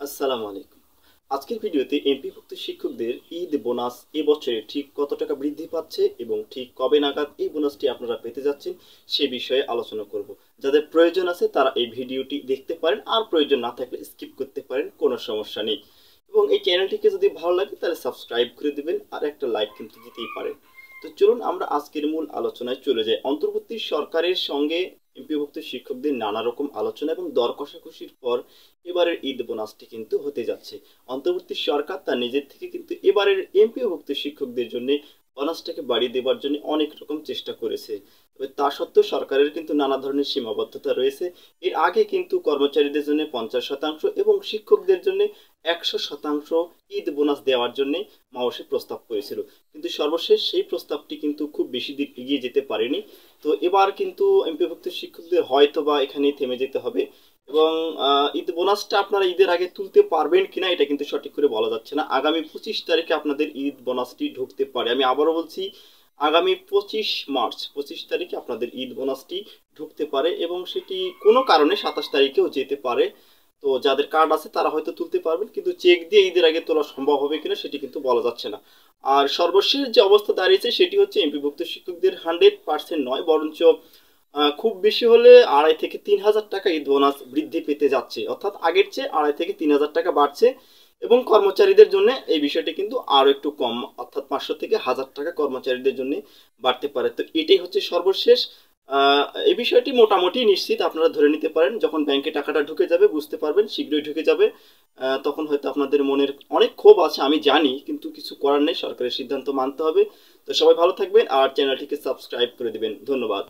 আসসালামু আলাইকুম। আজকের ভিডিওতে এমপিভুক্ত শিক্ষকদের ঈদ বোনাস এবছরে ঠিক কত টাকা বৃদ্ধি পাচ্ছে এবং ঠিক কবে নাগাদ এই বোনাসটি আপনারা পেতে যাচ্ছেন সে বিষয়ে আলোচনা করব। যাদের প্রয়োজন আছে তারা এই ভিডিওটি দেখতে পারেন, আর প্রয়োজন না থাকলে স্কিপ করতে পারেন, কোনো সমস্যা নেই। এবং এই চ্যানেলটিকে যদি ভালো লাগে তাহলে সাবস্ক্রাইব করে দিবেন, আর একটা লাইক কিন্তু দিতেই পারেন। তো চলুন আমরা আজকের মূল আলোচনায় চলে যাই। অন্তর্বর্তী সরকারের সঙ্গে এমপিভুক্ত শিক্ষকদের নানা রকম আলোচনা এবং দর কষাকষির পর এবারের ঈদ বোনাসটি কিন্তু হতে যাচ্ছে। অন্তর্বর্তী সরকার তার নিজের থেকে কিন্তু এবারের এমপিওভুক্ত শিক্ষকদের জন্য বোনাসটাকে বাড়িয়ে দেওয়ার জন্য অনেক রকম চেষ্টা করেছে। তবে তা সত্ত্বেও সরকারের কিন্তু নানা ধরনের সীমাবদ্ধতা রয়েছে। এর আগে কিন্তু কর্মচারীদের জন্য 50% এবং শিক্ষকদের জন্য 100% ঈদ বোনাস দেওয়ার জন্য মাওসে প্রস্তাব করেছিল, কিন্তু সর্বশেষ সেই প্রস্তাবটি কিন্তু খুব বেশি দিন এগিয়ে যেতে পারেনি। তো এবার কিন্তু এমপিওভুক্ত শিক্ষকদের হয়তো বা এখানেই থেমে যেতে হবে। এবং ঈদ বোনাসটা আপনারা ঈদের আগে তুলতে পারবেন কিনা এটা কিন্তু সঠিক করে বলা যাচ্ছে না। আগামী 25 তারিখে আপনাদের ঈদ বোনাসটি ঢুকতে পারে। আমি আবারও বলছি, আগামী 25 মার্চ 25 তারিখে আপনাদের ঈদ বোনাসটি ঢুকতে পারে এবং সেটি কোনো কারণে 27 তারিখেও যেতে পারে। তো যাদের কার্ড আছে তারা হয়তো তুলতে পারবেন, কিন্তু চেক দিয়ে ঈদের আগে তোলা সম্ভব হবে কিনা সেটি কিন্তু বলা যাচ্ছে না। আর সর্বশেষ যে অবস্থা দাঁড়িয়েছে সেটি হচ্ছে এমপিভুক্ত শিক্ষকদের 100% নয়, বরঞ্চ খুব বেশি হলে 2,500 থেকে 3,000 টাকা ঈদ বোনাস বৃদ্ধি পেতে যাচ্ছে, অর্থাৎ আগের চেয়ে 2,500 থেকে 3,000 টাকা বাড়ছে। এবং কর্মচারীদের জন্য এই বিষয়টি কিন্তু আরো একটু কম, অর্থাৎ 500 থেকে 1,000 টাকা কর্মচারীদের জন্য বাড়তে পারে। তো এটাই হচ্ছে সর্বশেষ। এই বিষয়টি মোটামুটি নিশ্চিত, আপনারা ধরে নিতে পারেন যখন ব্যাংকে টাকাটা ঢুকে যাবে বুঝতে পারবেন, শীঘ্রই ঢুকে যাবে। তখন হয়তো আপনাদের মনের অনেক ক্ষোভ আছে আমি জানি, কিন্তু কিছু করার নেই, সরকারের সিদ্ধান্ত মানতে হবে। তো সবাই ভালো থাকবেন আর চ্যানেলটিকে সাবস্ক্রাইব করে দিবেন। ধন্যবাদ।